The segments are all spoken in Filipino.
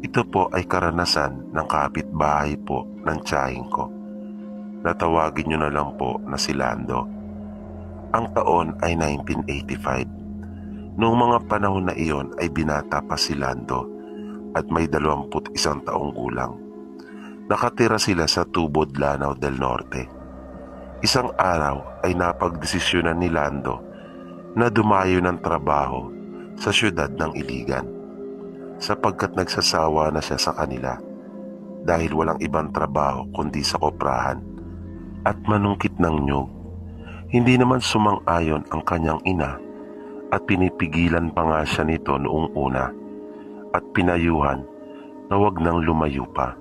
Ito po ay karanasan ng kapitbahay po ng tiyahing ko. Natawagin nyo na lang po na si Lando. Ang taon ay 1985. Noong mga panahon na iyon ay binata pa si Lando at may 21 taong gulang. Nakatira sila sa Tubod, Lanao del Norte. Isang araw ay napagdesisyonan ni Lando na dumayo ng trabaho sa syudad ng Iligan sapagkat nagsasawa na siya sa kanila dahil walang ibang trabaho kundi sa koprahan at manungkit ng nyug. Hindi naman sumang-ayon ang kanyang ina at pinipigilan pa nga siya nito noong una at pinayuhan na wag nang lumayo pa.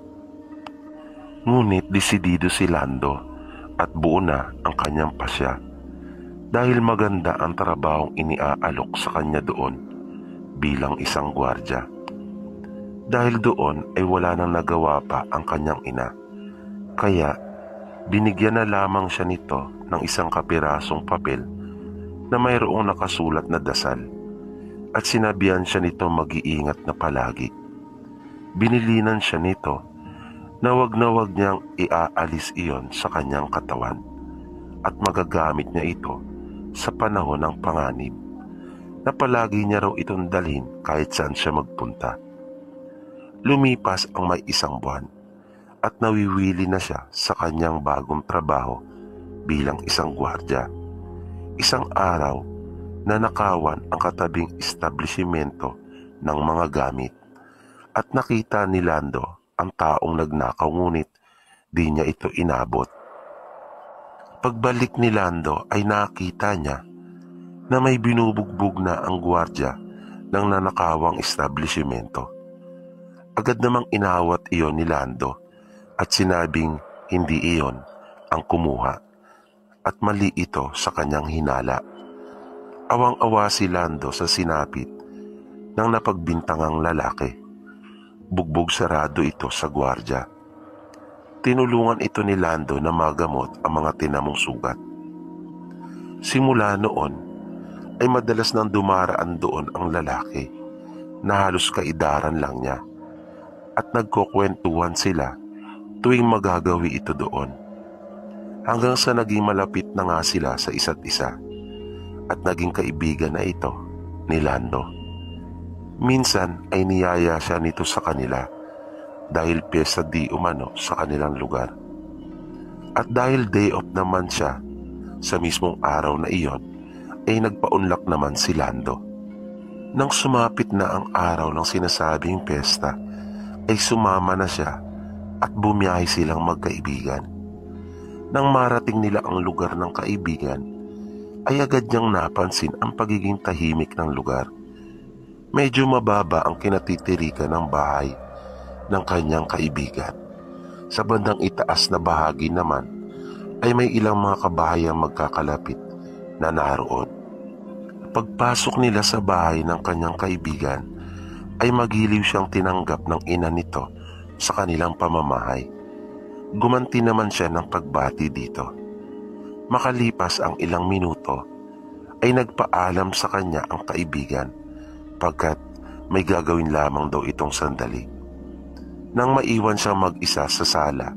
Ngunit desidido si Lando at buo na ang kanyang pasya dahil maganda ang trabahong iniaalok sa kanya doon bilang isang gwardya. Dahil doon ay wala nang nagawa pa ang kanyang ina, kaya binigyan na lamang siya nito ng isang kapirasong papel na mayroong nakasulat na dasal at sinabihan siya nito mag-iingat na palagi. Binilinan siya nito na wag niyang iaalis iyon sa kanyang katawan at magagamit niya ito sa panahon ng panganib na palagi niya raw itong dalhin kahit saan siya magpunta. Lumipas ang may 1 buwan at nawiwili na siya sa kanyang bagong trabaho bilang isang gwardya. Isang araw na nakawan ang katabing establishmento ng mga gamit at nakita ni Lando ang taong nagnakaw ngunit di niya ito inabot. Pagbalik ni Lando ay nakita niya na may binubugbog na ang gwardya ng nanakawang establishmento. Agad namang inawat iyon ni Lando at sinabing hindi iyon ang kumuha at mali ito sa kanyang hinala. Awang-awa si Lando sa sinapit ng napagbintangang lalaki. Bugbog sarado ito sa gwardya. Tinulungan ito ni Lando na magamot ang mga tinamong sugat. Simula noon ay madalas nang dumaraan doon ang lalaki na halos kaidaran lang niya at nagkukwentuhan sila tuwing magagawi ito doon. Hanggang sa naging malapit na nga sila sa isa't isa at naging kaibigan na ito ni Lando. Minsan ay niyaya siya nito sa kanila dahil piyesta di umano sa kanilang lugar. At dahil day off naman siya sa mismong araw na iyon ay nagpaunlak naman si Lando. Nang sumapit na ang araw ng sinasabing piyesta ay sumama na siya at bumiyahe silang magkaibigan. Nang marating nila ang lugar ng kaibigan ay agad niyang napansin ang pagiging tahimik ng lugar. Medyo mababa ang kinatitirikan ng bahay ng kanyang kaibigan. Sa bandang itaas na bahagi naman ay may ilang mga kabahayang magkakalapit na naroon. Pagpasok nila sa bahay ng kanyang kaibigan ay magiliw siyang tinanggap ng ina nito sa kanilang pamamahay. Gumanti naman siya ng pagbati dito. Makalipas ang ilang minuto ay nagpaalam sa kanya ang kaibigan pagkat may gagawin lamang daw itong sandali. Nang maiwan siyang mag-isa sa sala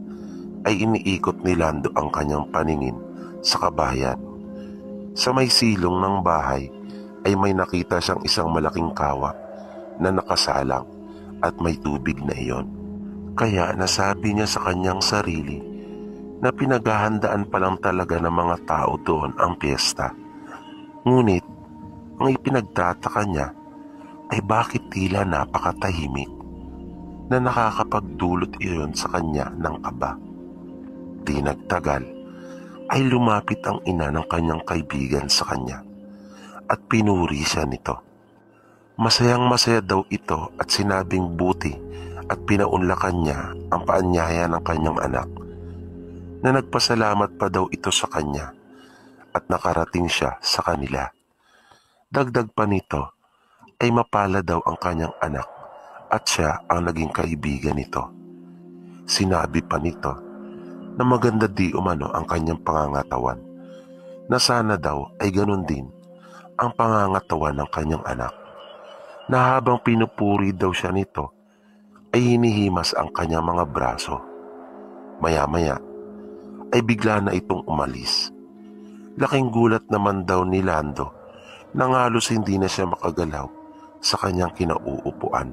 ay iniikot ni Lando ang kanyang paningin sa kabahayan. Sa may silong ng bahay ay may nakita siyang isang malaking kawa na nakasalang at may tubig na iyon. Kaya nasabi niya sa kanyang sarili na pinaghahandaan pa lang talaga ng mga tao doon ang piyesta. Ngunit ang ipinagtataka niya ay bakit tila napakatahimik na nakakapagdulot iyon sa kanya ng kaba. Di nagtagal ay lumapit ang ina ng kanyang kaibigan sa kanya at pinuri siya nito. Masayang masaya daw ito at sinabing buti at pinaunlakan niya ang paanyaya ng kanyang anak na nagpasalamat pa daw ito sa kanya at nakarating siya sa kanila. Dagdag pa nito ay mapala daw ang kanyang anak at siya ang naging kaibigan nito. Sinabi pa nito na maganda di umano ang kanyang pangangatawan na sana daw ay ganun din ang pangangatawan ng kanyang anak, na habang pinupuri daw siya nito ay hinihimas ang kanyang mga braso. Maya-maya ay bigla na itong umalis. Laking gulat naman daw ni Lando nang halos hindi na siya makagalaw sa kanyang kinauupuan.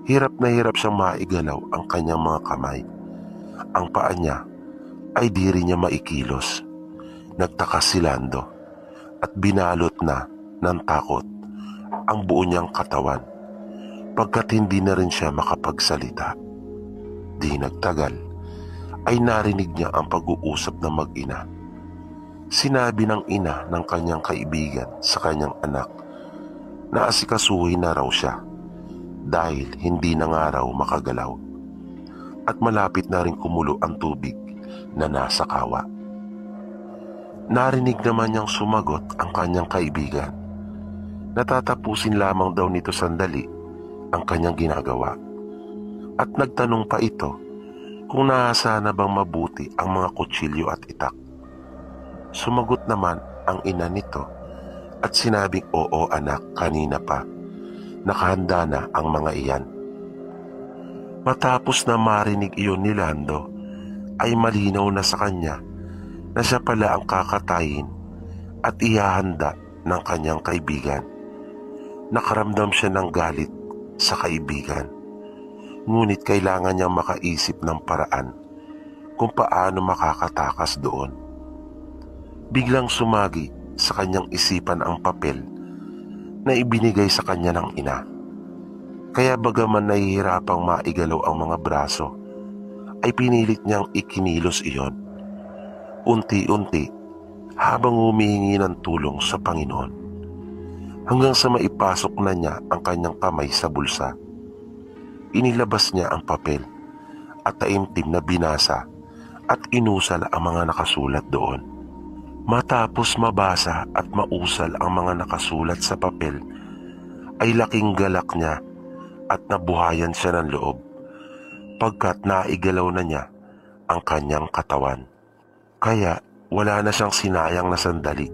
Hirap na hirap siyang maigalaw ang kanyang mga kamay. Ang paa niya ay di rin niya maikilos. Nagtaka si Lando at binalot na ng takot ang buo niyang katawan pagkat hindi na rin siya makapagsalita. Di nagtagal ay narinig niya ang pag-uusap ng mag-ina. Sinabi ng ina ng kanyang kaibigan sa kanyang anak na asikasuhin na raw siya dahil hindi na nga raw makagalaw at malapit na rin kumulo ang tubig na nasa kawa. Narinig naman niyang sumagot ang kanyang kaibigan. Natatapusin lamang daw nito sandali ang kanyang ginagawa at nagtanong pa ito kung nahasa na bang mabuti ang mga kutsilyo at itak. Sumagot naman ang ina nito at sinabing, "Oo anak, kanina pa. Nakahanda na ang mga iyan." Matapos na marinig iyon ni Lando, ay malinaw na sa kanya na siya pala ang kakatayin at ihahanda ng kanyang kaibigan. Nakaramdam siya ng galit sa kaibigan, ngunit kailangan niyang makaisip ng paraan kung paano makakatakas doon. Biglang sumagi sa kanyang isipan ang papel na ibinigay sa kanya ng ina. Kaya bagaman nahihirapang maigalaw ang mga braso, ay pinilit niyang ikinilos iyon. Unti-unti habang humihingi ng tulong sa Panginoon, hanggang sa maipasok na niya ang kanyang kamay sa bulsa. Inilabas niya ang papel at taimtim na binasa at inusal ang mga nakasulat doon. Matapos mabasa at mausal ang mga nakasulat sa papel, ay laking galak niya at nabuhayan siya ng loob pagkat naigalaw na niya ang kanyang katawan. Kaya wala na siyang sinayang na sandali.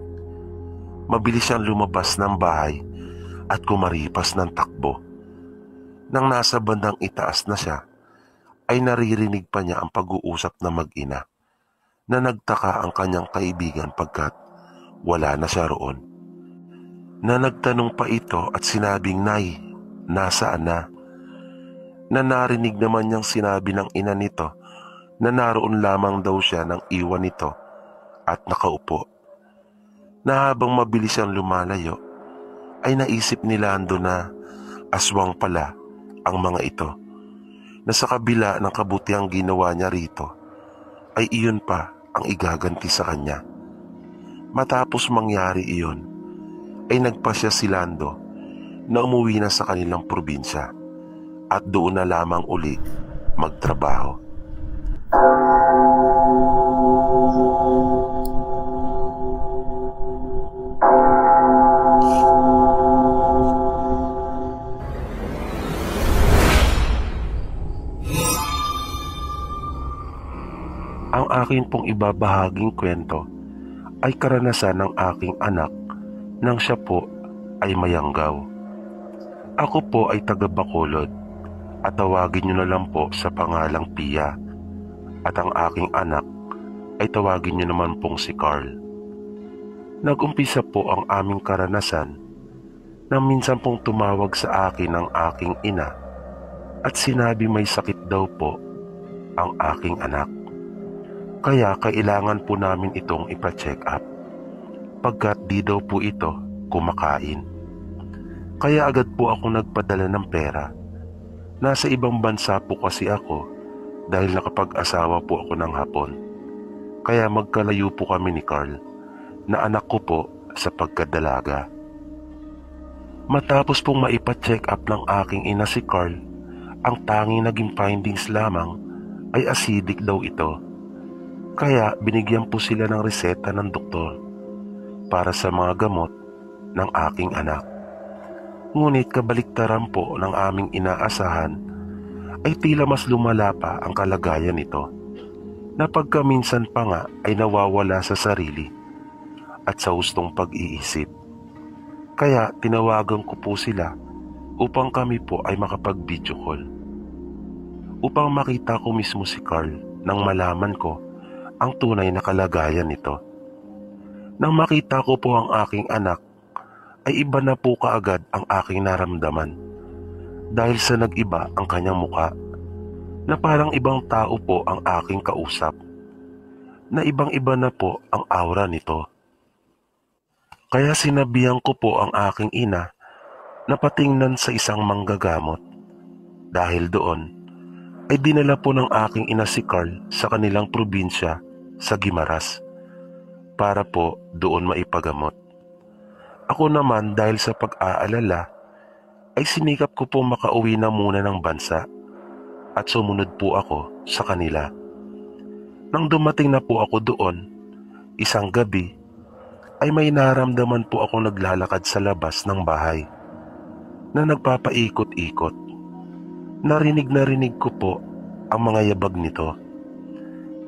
Mabilis siyang lumabas ng bahay at kumaripas ng takbo. Nang nasa bandang itaas na siya, ay naririnig pa niya ang pag-uusap na mag-ina na nagtaka ang kanyang kaibigan pagkat wala na siya roon. Na nagtanong pa ito at sinabing, "Nay, nasaan na?" Na narinig naman niyang sinabi ng ina nito na naroon lamang daw siya nang iwan nito at nakaupo. Na habang mabilis siyang lumalayo, ay naisip ni Lando na aswang pala ang mga ito, na sa kabila ng kabutihang ginawa niya rito, ay iyon pa ang igaganti sa kanya. Matapos mangyari iyon, ay nagpasya si Lando na umuwi na sa kanilang probinsya at doon na lamang uli magtrabaho. Ang akin pong ibabahaging kwento ay karanasan ng aking anak nang siya po ay mayanggaw. Ako po ay taga Bacolod at tawagin niyo na lang po sa pangalang Pia, at ang aking anak ay tawagin niyo naman pong si Carl. Nag-umpisa po ang aming karanasan nang minsan pong tumawag sa akin ang aking ina at sinabi may sakit daw po ang aking anak. Kaya kailangan po namin itong ipa-check up pagkat di daw po ito kumakain. Kaya agad po ako nagpadala ng pera. Nasa ibang bansa po kasi ako dahil nakapag-asawa po ako ng Hapon. Kaya magkalayo po kami ni Carl na anak ko po sa pagkadalaga. Matapos pong maipa-check up ng aking ina si Carl, ang tanging naging findings lamang ay acidic daw ito. Kaya binigyan po sila ng reseta ng doktor para sa mga gamot ng aking anak. Ngunit kabaliktaran po ng aming inaasahan ay tila mas lumala pa ang kalagayan nito, na pagkaminsan pa nga ay nawawala sa sarili at sa hustong pag-iisip. Kaya tinawagan ko po sila upang kami po ay makapag-video call. upang makita ko mismo si Carl nang malaman ko ang tunay na kalagayan nito. Nang makita ko po ang aking anak, ay iba na po kaagad ang aking naramdaman dahil sa nag-iba ang kanyang muka, na parang ibang tao po ang aking kausap, na ibang-iba na po ang aura nito. Kaya sinabihan ko po ang aking ina na patingnan sa isang manggagamot. Dahil doon, ay dinala po ng aking ina si Carl sa kanilang probinsya sa Guimaras para po doon maipagamot. Ako naman dahil sa pag-aalala ay sinikap ko po makauwi na muna ng bansa at sumunod po ako sa kanila. Nang dumating na po ako doon, isang gabi, ay may naramdaman po ako naglalakad sa labas ng bahay na nagpapaikot-ikot. Narinig ko po ang mga yabag nito.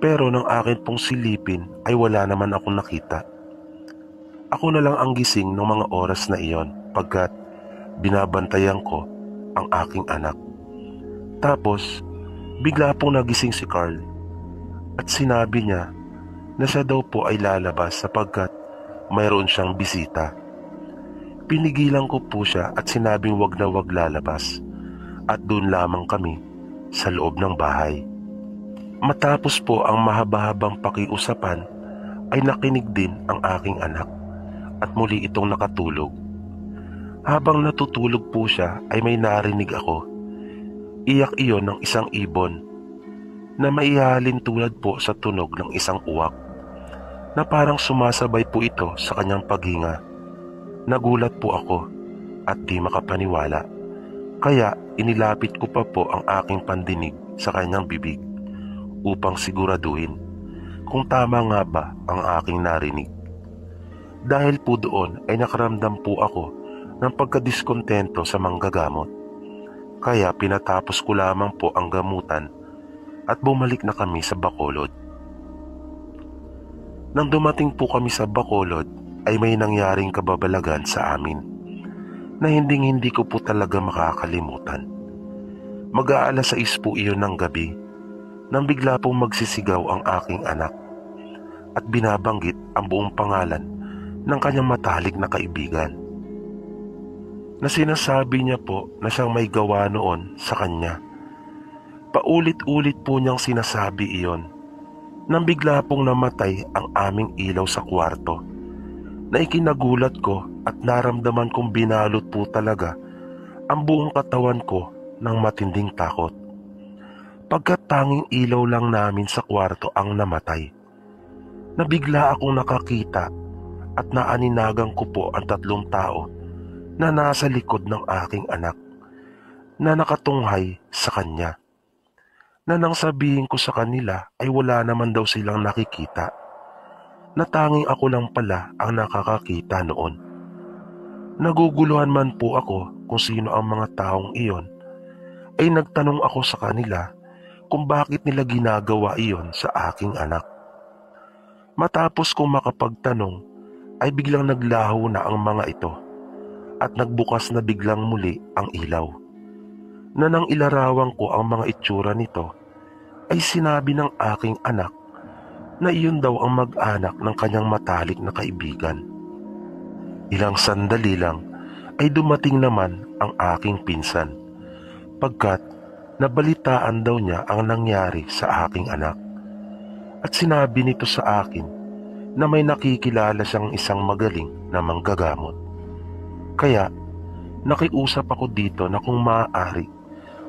Pero nang akin pong silipin ay wala naman akong nakita. Ako na lang ang gising ng mga oras na iyon pagkat binabantayan ko ang aking anak. Tapos bigla pong nagising si Carl at sinabi niya na siya daw po ay lalabas sapagkat mayroon siyang bisita. Pinigilan ko po siya at sinabing wag na wag lalabas at doon lamang kami sa loob ng bahay. Matapos po ang mahaba-habang pakiusapan ay nakinig din ang aking anak at muli itong nakatulog. Habang natutulog po siya ay may narinig ako. Iyak iyon ng isang ibon na maihalin tulad po sa tunog ng isang uwak na parang sumasabay po ito sa kanyang paghinga. Nagulat po ako at di makapaniwala. Kaya inilapit ko pa po ang aking pandinig sa kanyang bibig upang siguraduhin kung tama nga ba ang aking narinig. Dahil po doon ay nakaramdam po ako ng pagkadiskontento sa manggagamot. Kaya pinatapos ko lamang po ang gamutan at bumalik na kami sa Bacolod. Nang dumating po kami sa Bacolod ay may nangyaring kababalagan sa amin na hindi ko po talaga makakalimutan. Mag-aalas 6 po iyon ng gabi nang bigla pong magsisigaw ang aking anak at binabanggit ang buong pangalan ng kanyang matalik na kaibigan. Na sinasabi niya po na siyang may gawa noon sa kanya. Paulit-ulit po niyang sinasabi iyon nang bigla pong namatay ang aming ilaw sa kwarto, na ikinagulat ko at naramdaman kong binalot po talaga ang buong katawan ko ng matinding takot. Pagkat tanging ilaw lang namin sa kwarto ang namatay, nabigla akong nakakita at naaninagan ko po ang 3 tao na nasa likod ng aking anak na nakatunghay sa kanya, na nang sabihin ko sa kanila ay wala naman daw silang nakikita, na tanging ako lang pala ang nakakakita noon. Naguguluhan man po ako kung sino ang mga taong iyon, ay nagtanong ako sa kanila kung bakit nila ginagawa iyon sa aking anak. Matapos kong makapagtanong ay biglang naglaho na ang mga ito at nagbukas na biglang muli ang ilaw, na nang ilarawan ko ang mga itsura nito ay sinabi ng aking anak na iyon daw ang mag-anak ng kanyang matalik na kaibigan. Ilang sandali lang ay dumating naman ang aking pinsan pagkat nabalitaan daw niya ang nangyari sa aking anak at sinabi nito sa akin na may nakikilala siyang isang magaling na manggagamot. Kaya nakiusap ako dito na kung maaari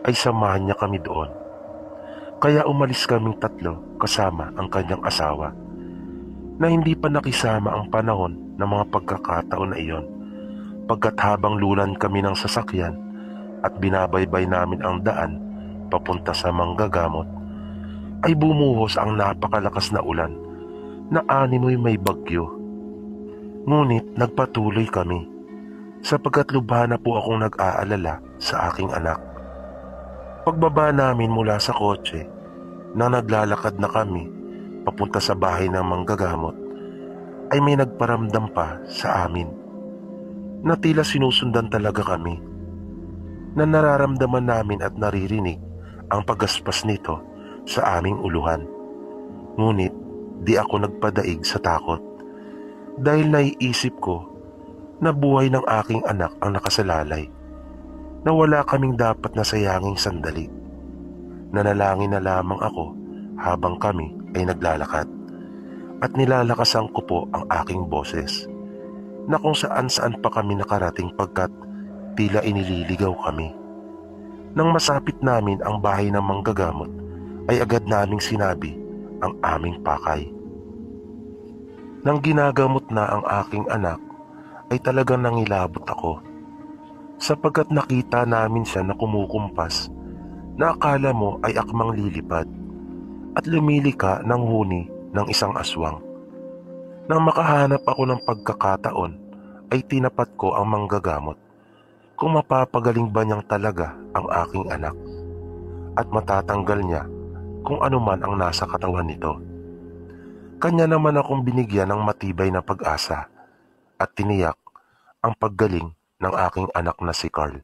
ay samahan niya kami doon. Kaya umalis kaming 3 kasama ang kanyang asawa, na hindi pa nakisama ang panahon ng mga pagkakataon na iyon, pagkat habang lulan kami ng sasakyan at binabaybay namin ang daan papunta sa manggagamot, ay bumuhos ang napakalakas na ulan na animoy may bagyo. Ngunit nagpatuloy kami sapagkat lubha na po akong nag-aalala sa aking anak. Pagbaba namin mula sa kotse, na naglalakad na kami papunta sa bahay ng manggagamot, ay may nagparamdam pa sa amin na tila sinusundan talaga kami, na nararamdaman namin at naririnig ang pagaspas nito sa aming uluhan. Ngunit di ako nagpadaig sa takot dahil naiisip ko na buhay ng aking anak ang nakasalalay, na wala kaming dapat na sayanging sandali. Nanalangin na lamang ako habang kami ay naglalakad at nilalakasan ko po ang aking boses na kung saan-saan pa kami nakarating pagkat tila inililigaw kami. Nang masapit namin ang bahay ng manggagamot ay agad naming sinabi ang aming pakay. Nang ginagamot na ang aking anak ay talagang nangilabot ako sapagkat nakita namin siya na kumukumpas na akala mo ay akmang lilipad at lumilika ng huni ng isang aswang. Nang makahanap ako ng pagkakataon ay tinapat ko ang manggagamot kung mapapagaling ba niyang talaga ang aking anak at matatanggal niya kung anuman ang nasa katawan nito. Kanya naman akong binigyan ng matibay na pag-asa at tiniyak ang paggaling ng aking anak na si Carl,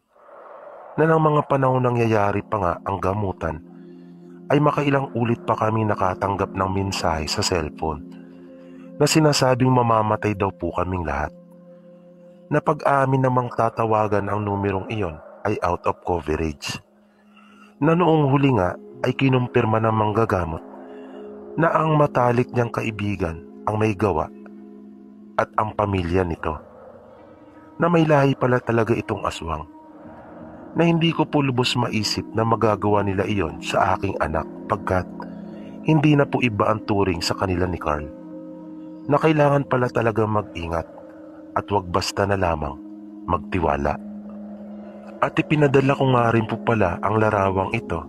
na ng mga panahon nangyayari pa nga ang gamutan ay makailang ulit pa kami nakatanggap ng mensahe sa cellphone na sinasabing mamamatay daw po kaming lahat, na pag-amin namang tatawagan ang numerong iyon ay out of coverage, na noong huli nga ay kinumpirma ng manggagamot na ang matalik niyang kaibigan ang may gawa at ang pamilya nito, na may lahi pala talaga itong aswang, na hindi ko po lubos maisip na magagawa nila iyon sa aking anak pagkat hindi na po iba ang turing sa kanila ni Carl, na kailangan pala talaga mag-ingat at wag basta na lamang magtiwala. At ipinadala ko nga rin po pala ang larawang ito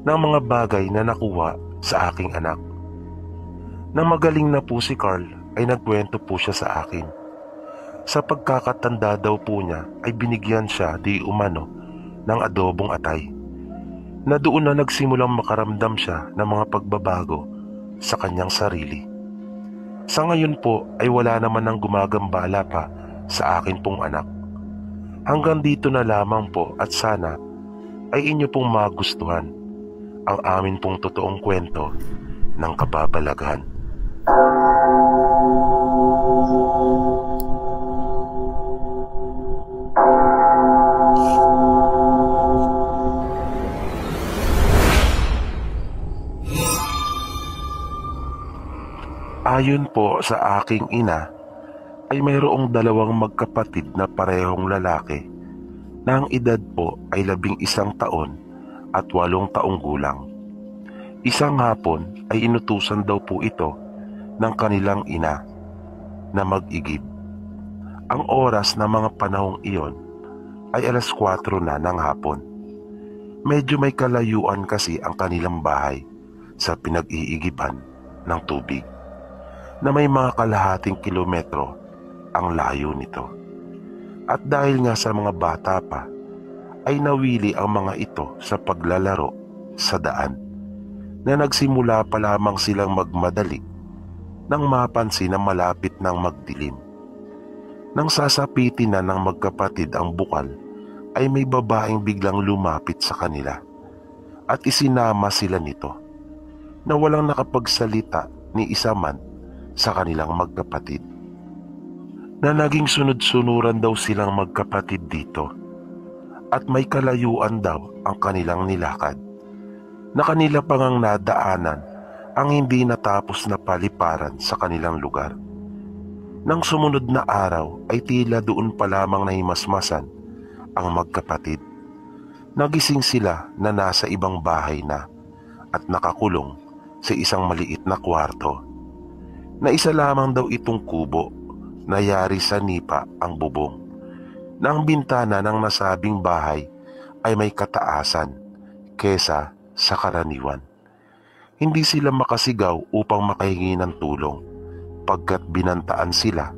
ng mga bagay na nakuha sa aking anak. Na magaling na po si Carl ay nagkwento po siya sa akin. Sa pagkakatanda daw po niya ay binigyan siya di umano ng adobong atay, na doon na nagsimulang makaramdam siya ng mga pagbabago sa kanyang sarili. Sa ngayon po ay wala naman ng gumagambala pa sa akin pong anak. Hanggang dito na lamang po at sana ay inyo pong magustuhan ang amin pong totoong kwento ng kababalaghan. Ayon po sa aking ina ay mayroong dalawang magkapatid na parehong lalaki na ang edad po ay 11 taon at 8 taong gulang. Isang hapon ay inutusan daw po ito ng kanilang ina na mag-igib. Ang oras na mga panahong iyon ay 4:00 na ng hapon. Medyo may kalayuan kasi ang kanilang bahay sa pinag-iigiban ng tubig, na may mga kalahating kilometro ang layo nito. At dahil nga sa mga bata pa, ay nawili ang mga ito sa paglalaro sa daan, na nagsimula pa lamang silang magmadali nang mapansin na malapit ng magdilim. Nang sasapitin na ng magkapatid ang bukal, ay may babaeng biglang lumapit sa kanila at isinama sila nito, na walang nakapagsalita ni isa man sa kanilang magkapatid, na naging sunod-sunuran daw silang magkapatid dito at may kalayuan daw ang kanilang nilakad, na kanila pang ang nadaanan ang hindi natapos na paliparan sa kanilang lugar. Nang sumunod na araw ay tila doon pa lamang nahimasmasan ang magkapatid. Nagising sila na nasa ibang bahay na at nakakulong sa isang maliit na kwarto, na isa lamang daw itong kubo na yari sa nipa ang bubong, na ang bintana ng nasabing bahay ay may kataasan kesa sa karaniwan. Hindi sila makasigaw upang makahingi ng tulong pagkat binantaan sila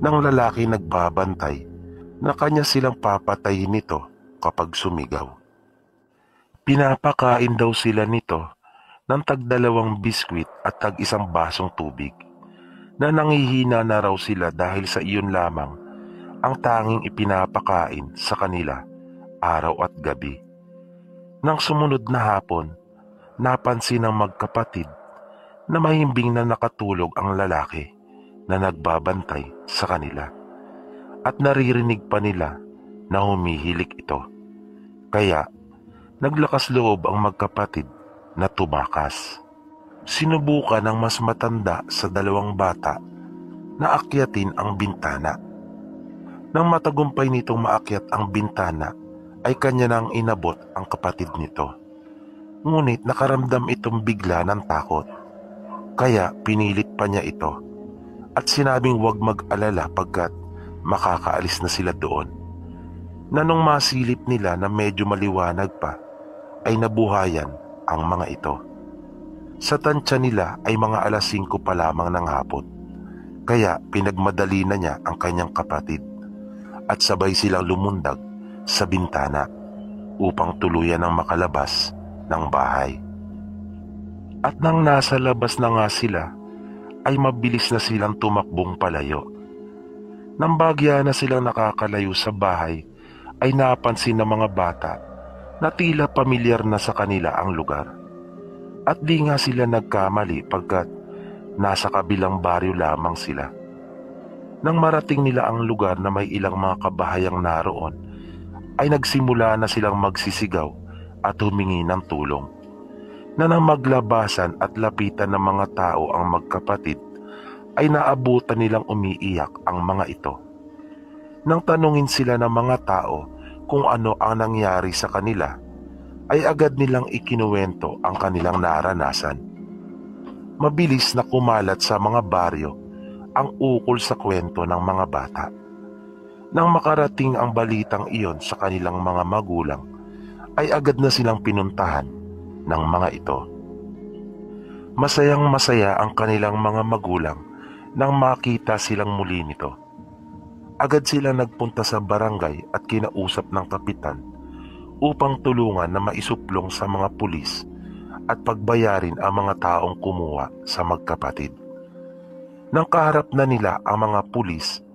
ng lalaki nagbabantay na kanya silang papatayin nito kapag sumigaw. Pinapakain daw sila nito ng tag-2 biskwit at tag-1 basong tubig, na nangihina na raw sila dahil sa iyon lamang ang tanging ipinapakain sa kanila araw at gabi. Nang sumunod na hapon, napansin ng magkapatid na mahimbing na nakatulog ang lalaki na nagbabantay sa kanila at naririnig pa nila na humihilik ito. Kaya naglakas loob ang magkapatid na tumakas. Sinubukan ng mas matanda sa dalawang bata na akyatin ang bintana. Nang matagumpay nitong maakyat ang bintana, ay kanya nang inabot ang kapatid nito. Ngunit nakaramdam itong bigla ng takot. Kaya pinilit pa niya ito at sinabing huwag mag-alala pagkat makakaalis na sila doon. Na nung masilip nila na medyo maliwanag pa, ay nabuhayan ang mga ito. Sa tansya nila ay mga 5:00 pa lamang ng hapon, kaya pinagmadali na niya ang kanyang kapatid at sabay silang lumundag sa bintana upang tuluyan ng makalabas ng bahay. At nang nasa labas na nga sila, ay mabilis na silang tumakbong palayo. Nang bagya na silang nakakalayo sa bahay, ay napansin ng mga bata na tila pamilyar na sa kanila ang lugar. At di nga sila nagkamali pagkat nasa kabilang baryo lamang sila. Nang marating nila ang lugar na may ilang mga kabahayang naroon, ay nagsimula na silang magsisigaw at humingi ng tulong. Na nang maglabasan at lapitan ng mga tao ang magkapatid, ay naabutan nilang umiiyak ang mga ito. Nang tanungin sila ng mga tao kung ano ang nangyari sa kanila, ay agad nilang ikinuwento ang kanilang naranasan. Mabilis na kumalat sa mga baryo ang ukol sa kwento ng mga bata. Nang makarating ang balitang iyon sa kanilang mga magulang, ay agad na silang pinuntahan ng mga ito. Masayang masaya ang kanilang mga magulang nang makita silang muli nito. Agad sila nagpunta sa barangay at kinausap ng kapitan upang tulungan na maisuplong sa mga pulis at pagbayarin ang mga taong kumuha sa magkapatid. Nang kaharap na nila ang mga pulis,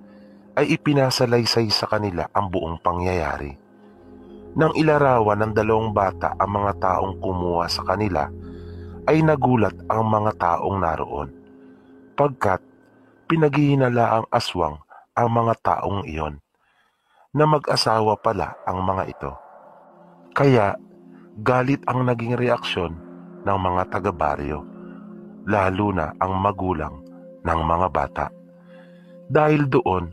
ay ipinasalaysay sa kanila ang buong pangyayari. Nang ilarawan ng 2 bata ang mga taong kumuha sa kanila, ay nagulat ang mga taong naroon, pagkat pinaghihinala ang aswang ang mga taong iyon, na mag-asawa pala ang mga ito. Kaya galit ang naging reaksyon ng mga taga-baryo, lalo na ang magulang ng mga bata. Dahil doon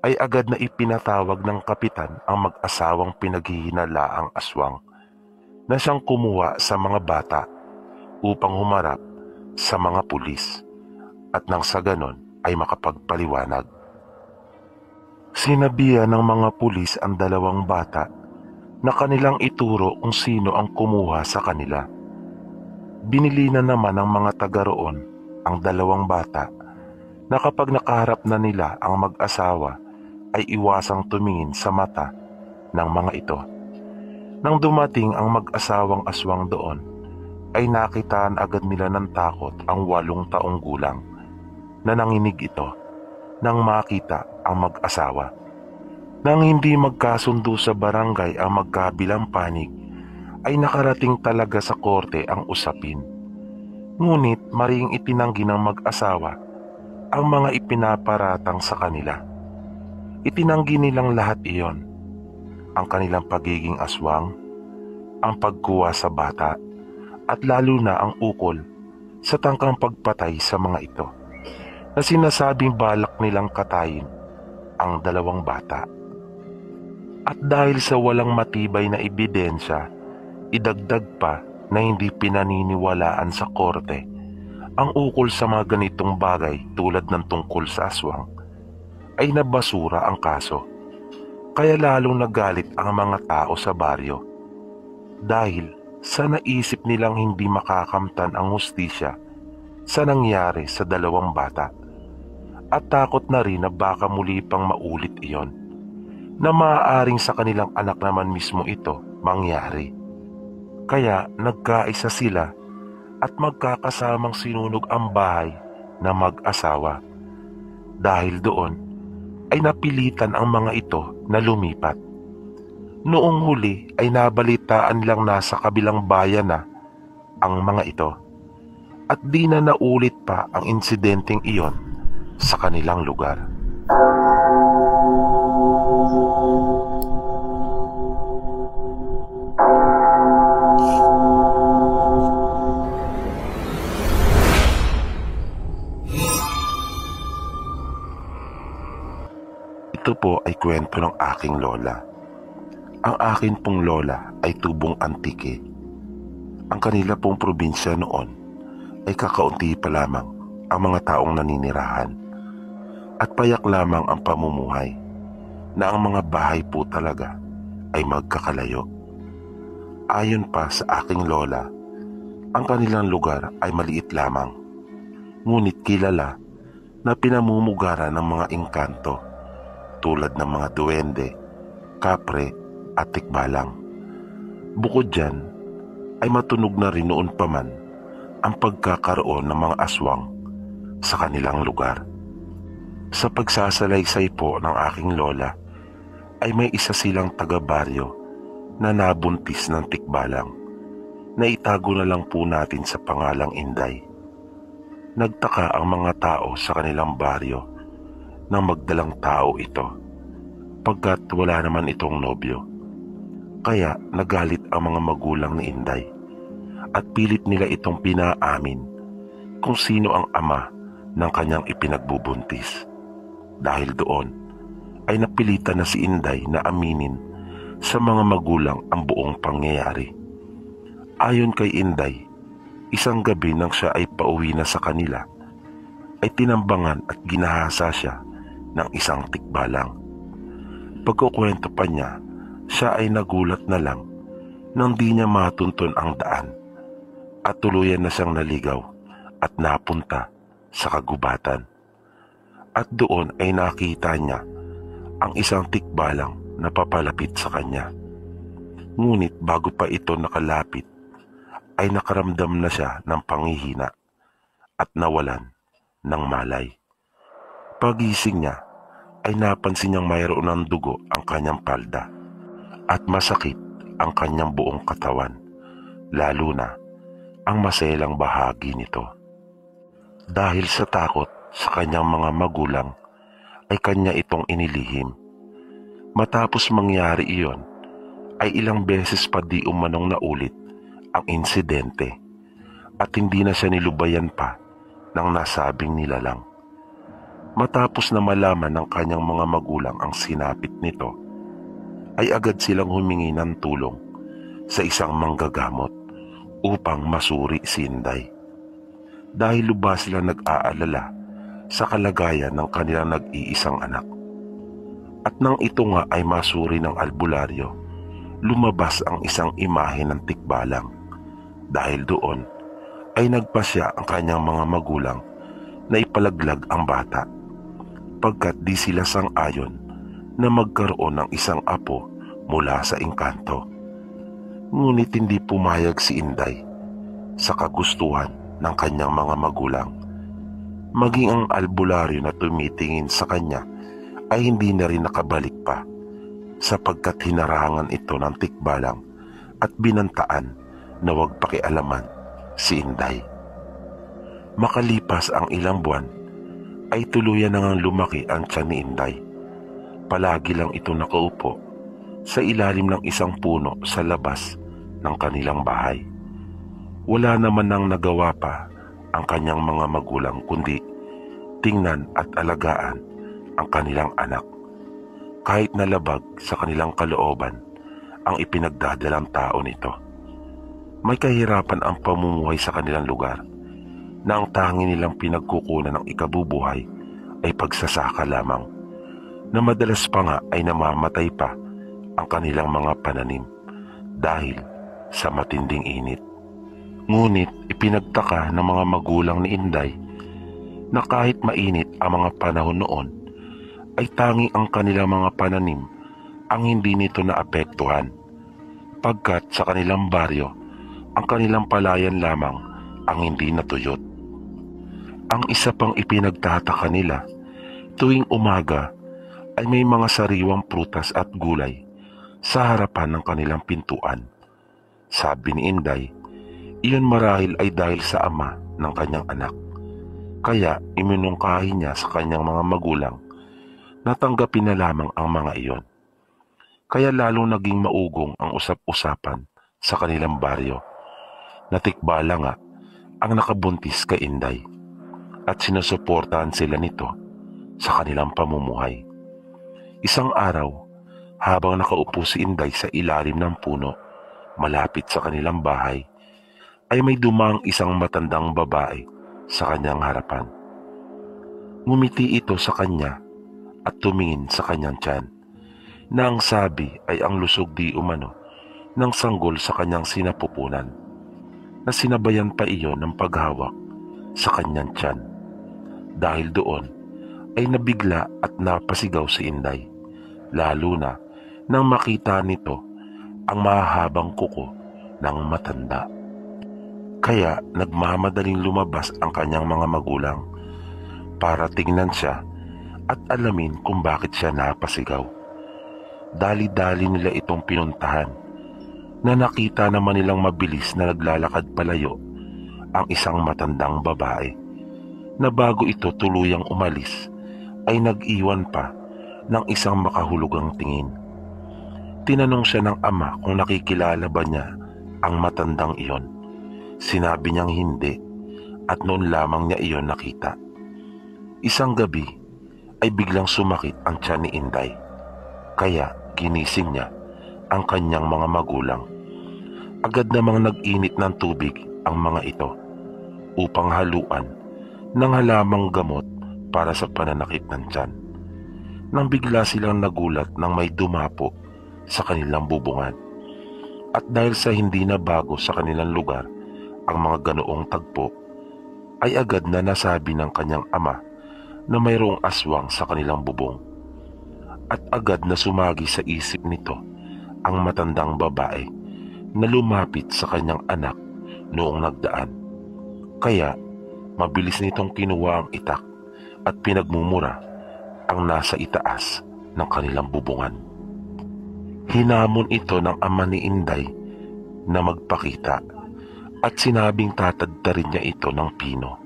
ay agad na ipinatawag ng kapitan ang mag-asawang pinaghihinalaang aswang na siyang kumuha sa mga bata upang humarap sa mga pulis at nang sa ganon ay makapagpaliwanag. Sinabihan ng mga pulis ang 2 bata na kanilang ituro kung sino ang kumuha sa kanila. Binili na naman ng mga taga roon ang 2 bata na kapag nakaharap na nila ang mag-asawa ay iwasang tumingin sa mata ng mga ito. Nang dumating ang mag-asawang aswang doon, ay nakitaan agad nila ng takot ang 8 taong gulang na nanginig ito nang makita ang mag-asawa. Nang hindi magkasundo sa barangay ang magkabilang panig, ay nakarating talaga sa korte ang usapin. Ngunit maring itinanggi ng mag-asawa ang mga ipinaparatang sa kanila. Itinanggi nilang lahat iyon, ang kanilang pagiging aswang, ang pagkuha sa bata, at lalo na ang ukol sa tangkang pagpatay sa mga ito, na sinasabing balak nilang katayin ang 2 bata. At dahil sa walang matibay na ebidensya, idagdag pa na hindi pinaniniwalaan sa korte ang ukol sa mga ganitong bagay tulad ng tungkol sa aswang, ay nabasura ang kaso. Kaya lalong nagalit ang mga tao sa baryo dahil sa naisip nilang hindi makakamtan ang hustisya sa nangyari sa 2 bata, at takot na rin na baka muli pang maulit iyon, na maaaring sa kanilang anak naman mismo ito mangyari. Kaya nagkaisa sila at magkakasamang sinunog ang bahay na mag-asawa. Dahil doon ay napilitan ang mga ito na lumipat. Noong huli ay nabalitaan lang nasa kabilang bayan na ang mga ito at di na naulit pa ang insidenteng iyon sa kanilang lugar. Ito po ay kwento ng aking lola. Ang akin pong lola ay tubong Antique. Ang kanila pong probinsya noon ay kakaunti pa lamang ang mga taong naninirahan at payak lamang ang pamumuhay na ang mga bahay po talaga ay magkakalayo. Ayon pa sa aking lola, ang kanilang lugar ay maliit lamang, ngunit kilala na pinamumugaran ng mga engkanto tulad ng mga duwende, kapre at tikbalang. Bukod dyan ay matunog na rin noon pa man ang pagkakaroon ng mga aswang sa kanilang lugar. Sa pagsasalaysay po ng aking lola ay may isa silang taga-baryo na nabuntis ng tikbalang na itago na lang po natin sa pangalang Inday. Nagtaka ang mga tao sa kanilang baryo nang magdalang tao ito pagkat wala naman itong nobyo. Kaya nagalit ang mga magulang ni Inday at pilit nila itong pinaamin kung sino ang ama ng kanyang ipinagbubuntis. Dahil doon ay napilitan na si Inday na aminin sa mga magulang ang buong pangyayari. Ayon kay Inday, isang gabi nang siya ay pauwi na sa kanila, ay tinambangan at ginahasa siya ng isang tikbalang. Pagkukwento pa niya, siya ay nagulat na lang nang di niya matunton ang daan at tuluyan na siyang naligaw at napunta sa kagubatan. At doon ay nakita niya ang isang tikbalang na papalapit sa kanya. Ngunit bago pa ito nakalapit, ay nakaramdam na siya ng panghihina at nawalan ng malay. Pagising niya ay napansin niyang mayroon ng dugo ang kanyang palda at masakit ang kanyang buong katawan, lalo na ang maselang bahagi nito. Dahil sa takot sa kanyang mga magulang ay kanya itong inilihim. Matapos mangyari iyon ay ilang beses pa di umanong naulit ang insidente at hindi na siya nilubayan pa ng nasabing nilalang. Matapos na malaman ng kanyang mga magulang ang sinapit nito, ay agad silang humingi ng tulong sa isang manggagamot upang masuri si Inday. Dahil lubha sila nag-aalala sa kalagayan ng kanilang nag-iisang anak. At nang ito nga ay masuri ng albularyo, lumabas ang isang imahe ng tikbalang. Dahil doon ay nagpasya ang kanyang mga magulang na ipalaglag ang bata, pagkat di sila sang-ayon na magkaroon ng isang apo mula sa engkanto. Ngunit hindi pumayag si Inday sa kagustuhan ng kanyang mga magulang. Maging ang albularyo na tumitingin sa kanya ay hindi na rin nakabalik pa, sapagkat hinarangan ito ng tikbalang at binantaan na huwag pakialaman si Inday. Makalipas ang ilang buwan, ay tuluyan na ngang lumaki ang tiyan ni Inday. Palagi lang ito nakaupo sa ilalim ng isang puno sa labas ng kanilang bahay. Wala naman nang nagawa pa ang kanyang mga magulang kundi tingnan at alagaan ang kanilang anak, kahit nalabag sa kanilang kalooban ang ipinagdadalang tao nito. May kahirapan ang pamumuhay sa kanilang lugar na ang tangi nilang pinagkukunan ng ikabubuhay ay pagsasaka lamang, na madalas pa nga ay namamatay pa ang kanilang mga pananim dahil sa matinding init. Ngunit ipinagtaka ng mga magulang ni Inday na kahit mainit ang mga panahon noon, ay tanging ang kanilang mga pananim ang hindi nito naapektuhan, pagkat sa kanilang baryo ang kanilang palayan lamang ang hindi natuyot. Ang isa pang ipinagtataka nila, tuwing umaga ay may mga sariwang prutas at gulay sa harapan ng kanilang pintuan. Sabi ni Inday, iyon marahil ay dahil sa ama ng kanyang anak. Kaya iminungkahi niya sa kanyang mga magulang na tanggapin na lamang ang mga iyon. Kaya lalo naging maugong ang usap-usapan sa kanilang baryo. Natikbala nga ang nakabuntis kay Inday at sinusuportahan sila nito sa kanilang pamumuhay. Isang araw, habang nakaupo si Inday sa ilalim ng puno malapit sa kanilang bahay, ay may dumaang isang matandang babae sa kanyang harapan. Ngumiti ito sa kanya at tumingin sa kanyang tiyan na ang sabi ay ang lusog di umano ng sanggol sa kanyang sinapupunan, na sinabayan pa iyon ng paghawak sa kanyang tiyan. Dahil doon ay nabigla at napasigaw si Inday, lalo na nang makita nito ang mahahabang kuko ng matanda. Kaya nagmamadaling lumabas ang kanyang mga magulang para tingnan siya at alamin kung bakit siya napasigaw. Dali-dali nila itong pinuntahan, na nakita naman nilang mabilis na naglalakad palayo ang isang matandang babae, na bago ito tuluyang umalis ay nag-iwan pa ng isang makahulugang tingin. Tinanong siya ng ama kung nakikilala ba niya ang matandang iyon. Sinabi niyang hindi at noon lamang niya iyon nakita. Isang gabi ay biglang sumakit ang tiyan ni Inday, kaya ginising niya ang kanyang mga magulang. Agad namang nag-init ng tubig ang mga ito upang haluan ng halamang gamot para sa pananakit ng tiyan. Nang bigla silang nagulat nang may dumapo sa kanilang bubungan. At dahil sa hindi na bago sa kanilang lugar ang mga ganoong tagpo, ay agad na nasabi ng kanyang ama na mayroong aswang sa kanilang bubong. At agad na sumagi sa isip nito ang matandang babae na lumapit sa kanyang anak noong nagdaan. Kaya mabilis nitong kinuha ang itak at pinagmumura ang nasa itaas ng kanilang bubungan. Hinamon ito ng ama ni Inday na magpakita at sinabing tatadtarin niya ito ng pino.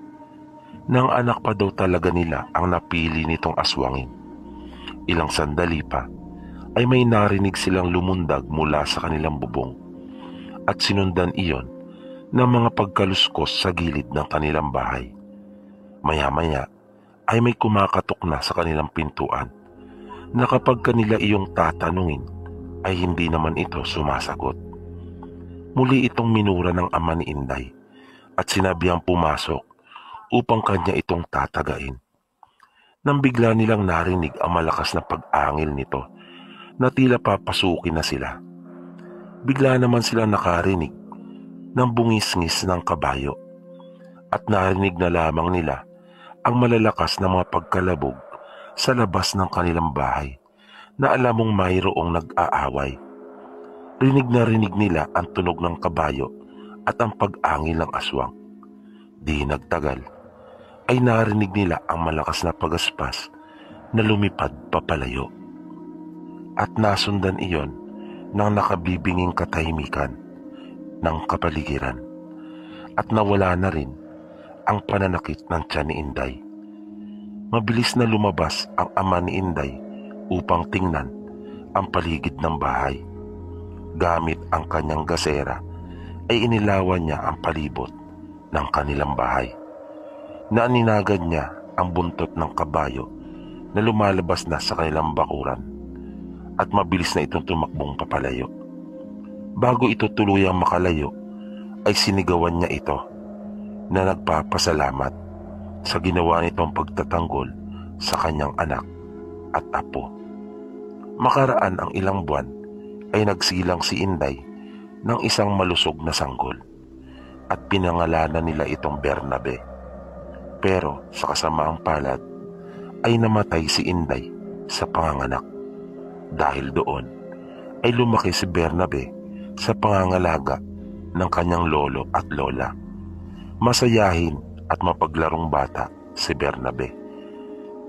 Nang anak pa daw talaga nila ang napili nitong aswangin. Ilang sandali pa ay may narinig silang lumundag mula sa kanilang bubong at sinundan iyon ng mga pagkaluskos sa gilid ng kanilang bahay. Maya-maya ay may kumakatok na sa kanilang pintuan na kapag kanila iyong tatanungin ay hindi naman ito sumasagot. Muli itong minura ng ama ni Inday at sinabihang pumasok upang kanya itong tatagain. Nang bigla nilang narinig ang malakas na pag-angil nito na tila papasukin na sila. Bigla naman silang nakarinig ng bungis-ngis ng kabayo at narinig na lamang nila ang malalakas na mga pagkalabog sa labas ng kanilang bahay na alam mong mayroong nag-aaway. Rinig na rinig nila ang tunog ng kabayo at ang pag-angil ng aswang. Di nagtagal ay narinig nila ang malakas na pagaspas na lumipad papalayo. At nasundan iyon ng nakabibinging katahimikan ng kapaligiran at nawala na rin ang pananakit ng tiyan ni Inday. Mabilis na lumabas ang ama ni Inday upang tingnan ang paligid ng bahay. Gamit ang kanyang gasera ay inilawan niya ang palibot ng kanilang bahay. Naaninagad niya ang buntot ng kabayo na lumalabas na sa kanilang bakuran at mabilis na itong tumakbong papalayo. Bago ito tuluyang makalayo ay sinigawan niya ito na nagpapasalamat sa ginawa nitong pagtatanggol sa kanyang anak at apo. Makaraan ang ilang buwan ay nagsilang si Inday ng isang malusog na sanggol at pinangalanan nila itong Bernabe. Pero sa kasamaang palad ay namatay si Inday sa panganganak. Dahil doon ay lumaki si Bernabe sa pangangalaga ng kanyang lolo at lola. Masayahin at mapaglarong bata si Bernabe,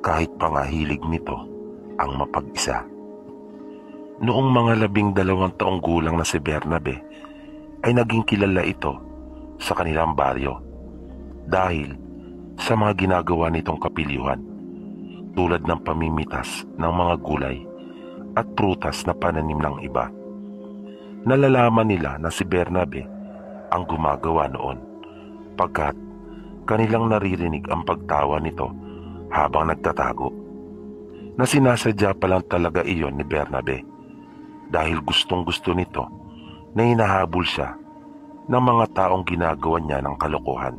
kahit pa nga hilig nito ang mapag-isa. Noong mga 12 taong gulang na si Bernabe ay naging kilala ito sa kanilang baryo dahil sa mga ginagawa nitong kapilyuhan tulad ng pamimitas ng mga gulay at prutas na pananim ng iba. Nalalaman nila na si Bernabe ang gumagawa noon pagkat kanilang naririnig ang pagtawa nito habang nagtatago, na sinasadya pa lang talaga iyon ni Bernabe dahil gustong-gusto nito na hinahabol siya ng mga taong ginagawa niya ng kalokohan.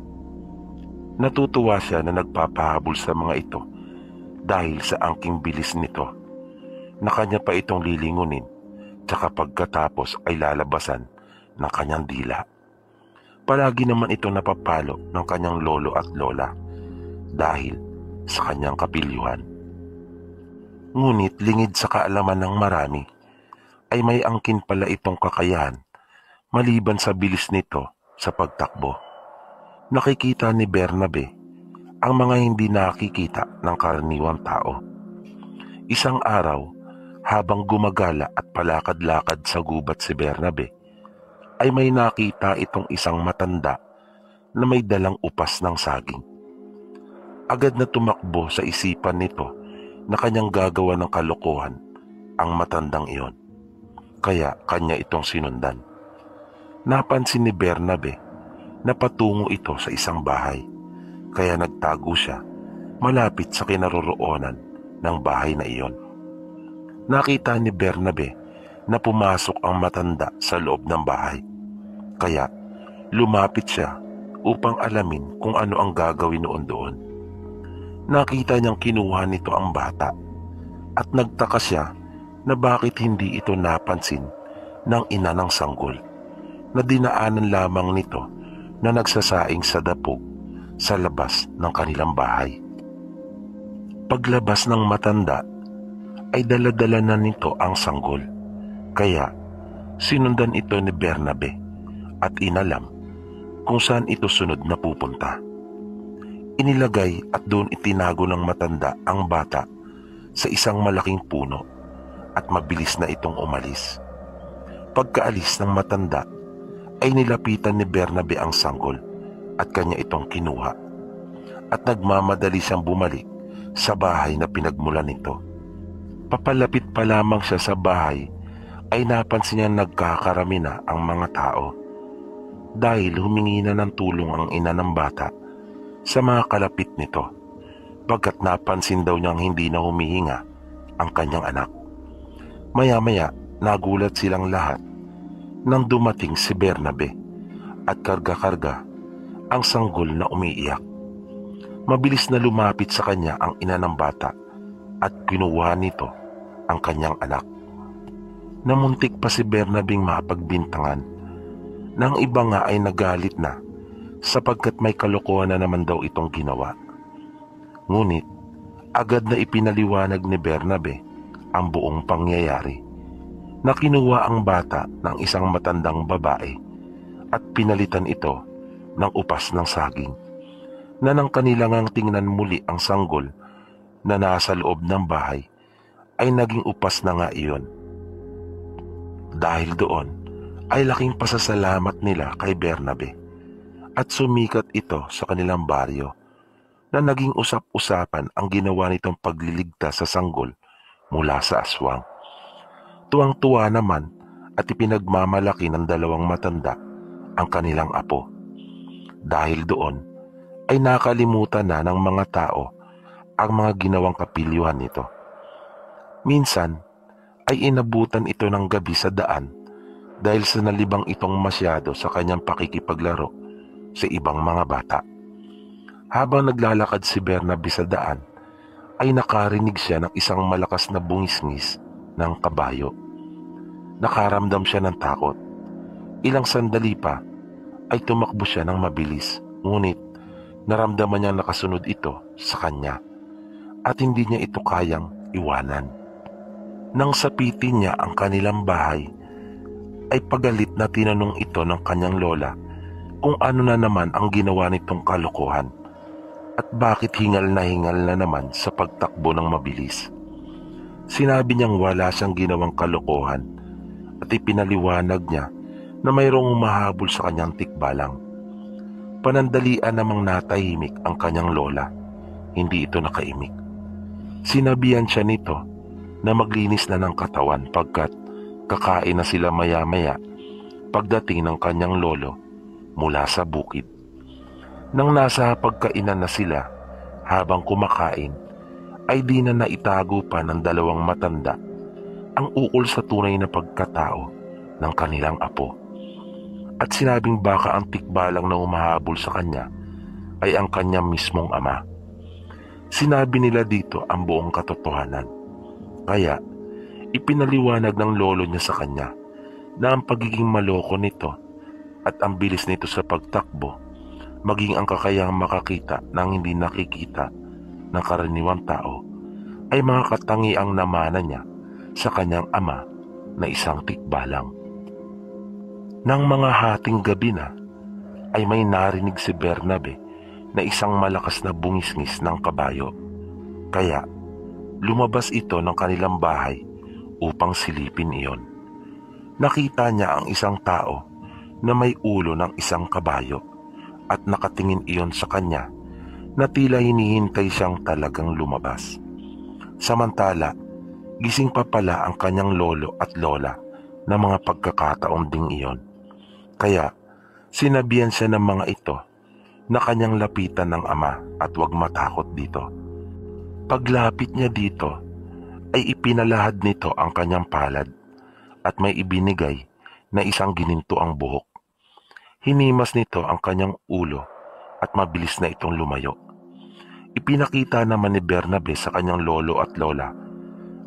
Natutuwa siya na nagpapahabol sa mga ito dahil sa angking bilis nito na kanya pa itong lilingunin tsaka pagkatapos ay lalabasan ng kanyang dila. Palagi naman ito napapalo ng kanyang lolo at lola dahil sa kanyang kapilyuhan. Ngunit lingid sa kaalaman ng marami ay may angkin pala itong kakayahan maliban sa bilis nito sa pagtakbo. Nakikita ni Bernabe ang mga hindi nakikita ng karaniwang tao. Isang araw, habang gumagala at palakad-lakad sa gubat si Bernabe, ay may nakita itong isang matanda na may dalang upas ng saging. Agad na tumakbo sa isipan nito na kanyang gagawa ng kalokohan ang matandang iyon. Kaya kanya itong sinundan. Napansin ni Bernabe na patungo ito sa isang bahay, kaya nagtago siya malapit sa kinaroroonan ng bahay na iyon. Nakita ni Bernabe na pumasok ang matanda sa loob ng bahay, kaya lumapit siya upang alamin kung ano ang gagawin noon doon. Nakita niyang kinuha nito ang bata at nagtaka siya na bakit hindi ito napansin ng ina ng sanggol na dinaanan lamang nito na nagsasaing sa dapog sa labas ng kanilang bahay. Paglabas ng matanda ay dala-dala na nito ang sanggol, kaya sinundan ito ni Bernabe at inalam kung saan ito sunod na pupunta. Inilagay at doon itinago ng matanda ang bata sa isang malaking puno at mabilis na itong umalis. Pagkaalis ng matanda ay nilapitan ni Bernabe ang sanggol at kanya itong kinuha at nagmamadali siyang bumalik sa bahay na pinagmulan nito. Papalapit pa lamang siya sa bahay ay napansin niya nagkakarami na ang mga tao dahil humingi na ng tulong ang ina ng bata sa mga kalapit nito pagkat napansin daw niyang hindi na humihinga ang kanyang anak. Maya-maya nagulat silang lahat nang dumating si Bernabe at karga-karga ang sanggol na umiiyak. Mabilis na lumapit sa kanya ang ina ng bata at kinuha nito ang kanyang anak. Namuntik pa si Bernabeng mapagbintangan nang iba nga ay nagalit na sapagkat may kalokohan na naman daw itong ginawa. Ngunit agad na ipinaliwanag ni Bernabe ang buong pangyayari na kinuha ang bata ng isang matandang babae at pinalitan ito ng upas ng saging na nang kanilangang tingnan muli ang sanggol na nasa loob ng bahay ay naging upas na nga iyon. Dahil doon ay laking pasasalamat nila kay Bernabe at sumikat ito sa kanilang baryo na naging usap-usapan ang ginawa nitong pagliligtas sa sanggol mula sa aswang. Tuwang-tuwa naman at ipinagmamalaki ng dalawang matanda ang kanilang apo. Dahil doon ay nakalimutan na ng mga tao ang mga ginawang kapilyuhan nito. Minsan ay inabutan ito ng gabi sa daan dahil sa nalibang itong masyado sa kanyang pakikipaglaro sa ibang mga bata. Habang naglalakad si Bernabe sa daan ay nakarinig siya ng isang malakas na bungisngis ng kabayo. Nakaramdam siya ng takot. Ilang sandali pa ay tumakbo siya ng mabilis, ngunit naramdaman niyang nakasunod ito sa kanya at hindi niya ito kayang iwanan. Nang sapitin niya ang kanilang bahay, ay pagalit na tinanong ito ng kanyang lola kung ano na naman ang ginawa nitong kalokohan at bakit hingal na naman sa pagtakbo ng mabilis. Sinabi niyang wala siyang ginawang kalokohan at ipinaliwanag niya na mayroong humahabol sa kanyang tikbalang. Panandalian namang natahimik ang kanyang lola, hindi ito nakaimik. Sinabihan siya nito na maglinis na ng katawan pagkat kakain na sila maya-maya pagdating ng kanyang lolo mula sa bukid. Nang nasa pagkainan na sila, habang kumakain, ay di na naitago pa ng dalawang matanda ang ukol sa tunay na pagkatao ng kanilang apo. At sinabing baka ang tikbalang na umahabol sa kanya ay ang kanyang mismong ama. Sinabi nila dito ang buong katotohanan. Kaya ipinaliwanag ng lolo niya sa kanya na ang pagiging maloko nito at ang bilis nito sa pagtakbo, maging ang kakayahang makakita ng hindi nakikita ng karaniwang tao, ay mga katangiang namana niya sa kanyang ama na isang tikbalang. Nang mga hating gabi na, ay may narinig si Bernabe na isang malakas na bungisngis ng kabayo. Kaya lumabas ito ng kanilang bahay upang silipin iyon. Nakita niya ang isang tao na may ulo ng isang kabayo at nakatingin iyon sa kanya na tila hinihintay siyang talagang lumabas. Samantala, gising pa pala ang kanyang lolo at lola na mga pagkakataon ding iyon. Kaya sinabihan siya ng mga ito na kanyang lapitan ng ama at huwag matakot dito. Paglapit niya dito ay ipinalahad nito ang kanyang palad at may ibinigay na isang gininto ang buhok. Hinimas nito ang kanyang ulo at mabilis na itong lumayo. Ipinakita naman ni Bernabe sa kanyang lolo at lola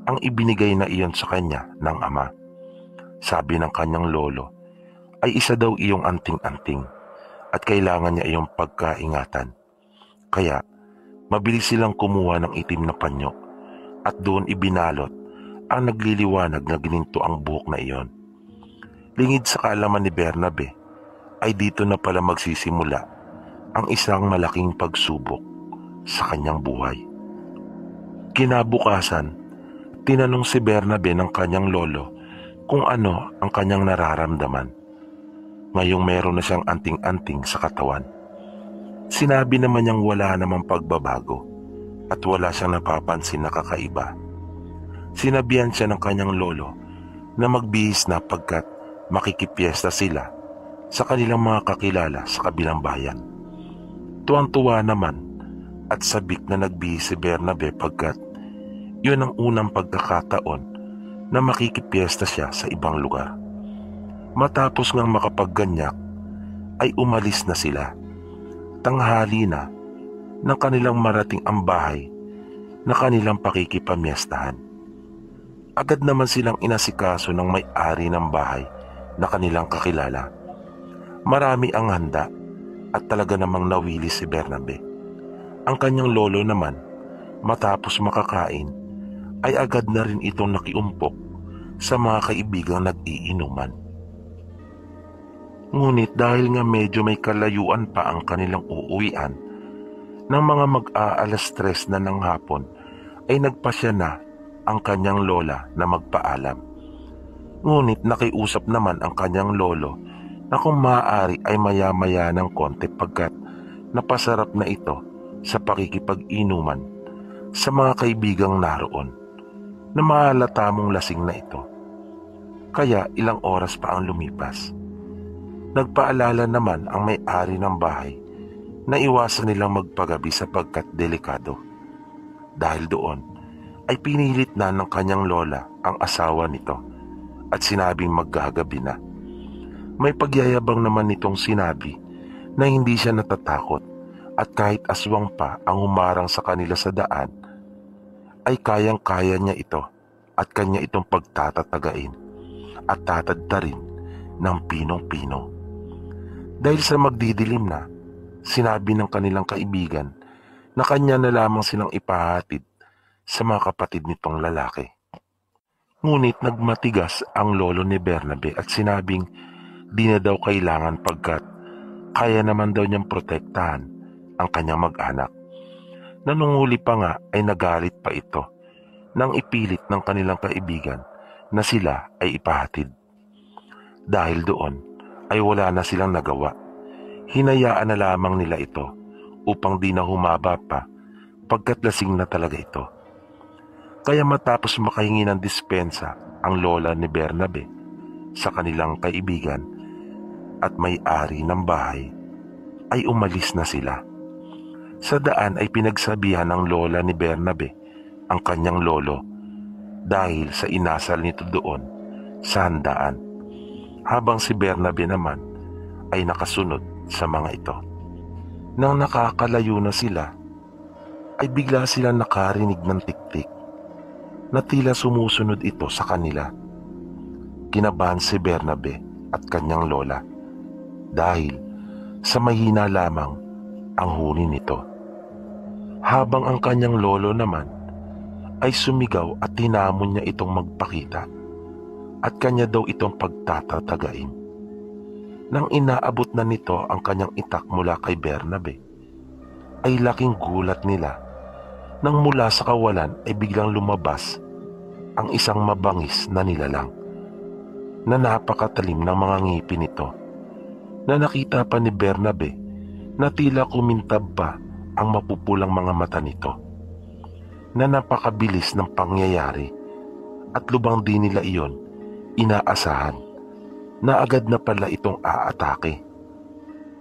ang ibinigay na iyon sa kanya ng ama. Sabi ng kanyang lolo ay isa daw iyong anting-anting at kailangan niya iyong pagkaingatan. Kaya mabilis silang kumuha ng itim na panyo at doon ibinalot ang nagliliwanag na gininto ang buhok na iyon. Lingid sa kaalaman ni Bernabe ay dito na pala magsisimula ang isang malaking pagsubok sa kanyang buhay. Kinabukasan, tinanong si Bernabe ng kanyang lolo kung ano ang kanyang nararamdaman. Ngayong meron na siyang anting-anting sa katawan. Sinabi naman niyang wala namang pagbabago at wala siyang napapansin na kakaiba. Sinabihan siya ng kanyang lolo na magbihis na pagkat makikipiesta sila sa kanilang mga kakilala sa kabilang bayan. Tuwang-tuwa naman at sabik na nagbihis si Bernabe pagkat yun ang unang pagkakataon na makikipiesta siya sa ibang lugar. Matapos ngang makapagganyak ay umalis na sila. Tanghali na nang kanilang marating ang bahay na kanilang pakikipamiestahan. Agad naman silang inasikaso ng may-ari ng bahay na kanilang kakilala. Marami ang handa at talaga namang nawili si Bernabe. Ang kanyang lolo naman, matapos makakain, ay agad na rin itong nakiumpok sa mga kaibigang nag-iinuman. Ngunit dahil nga medyo may kalayuan pa ang kanilang uuwian, ng mga mag-aalas 3 na ng hapon ay nagpasya na ang kanyang lola na magpaalam. Ngunit nakiusap naman ang kanyang lolo na kung maaari ay maya-maya ng konti pagkat napasarap na ito sa pakikipag-inuman sa mga kaibigang naroon na mahalata mong lasing na ito. Kaya ilang oras pa ang lumipas. Nagpaalala naman ang may-ari ng bahay na iwasan nilang magpagabi sapagkat delikado. Dahil doon ay pinilit na ng kanyang lola ang asawa nito at sinabing maggagabi na. May pagyayabang naman nitong sinabi na hindi siya natatakot at kahit aswang pa ang humarang sa kanila sa daan ay kayang-kaya niya ito at kanya itong pagtatatagain at tatadtarin ng pinong-pino. Dahil sa magdidilim na, sinabi ng kanilang kaibigan na kanya na lamang silang ipahatid sa mga kapatid nitong lalaki. Ngunit nagmatigas ang lolo ni Bernabe at sinabing di na daw kailangan pagkat kaya naman daw niyang protektahan ang kanyang mag-anak. Nanunguli pa nga ay nagalit pa ito nang ipilit ng kanilang kaibigan na sila ay ipahatid. Dahil doon ay wala na silang nagawa. Hinayaan na lamang nila ito upang di na humaba pa pagkat lasing na talaga ito. Kaya matapos makahingi ng dispensa ang lola ni Bernabe sa kanilang kaibigan at may-ari ng bahay, ay umalis na sila. Sa daan ay pinagsabihan ng lola ni Bernabe ang kanyang lolo dahil sa inasal nito doon sa handaan, habang si Bernabe naman ay nakasunod sa mga ito. Nang nakakalayo na sila, ay bigla silang nakarinig ng tiktik na tila sumusunod ito sa kanila. Kinabahan si Bernabe at kanyang lola dahil sa mahina lamang ang huni nito. Habang ang kanyang lolo naman ay sumigaw at tinamon niya itong magpakita at kanya daw itong pagtatatagain. Nang inaabot na nito ang kanyang itak mula kay Bernabe, ay laking gulat nila nang mula sa kawalan ay biglang lumabas ang isang mabangis na nilalang na napakatalim ng mga ngipin nito, na nakita pa ni Bernabe na tila kumintab pa ang mapupulang mga mata nito, na napakabilis ng pangyayari at lubang din nila iyon inaasahan na agad na pala itong aatake.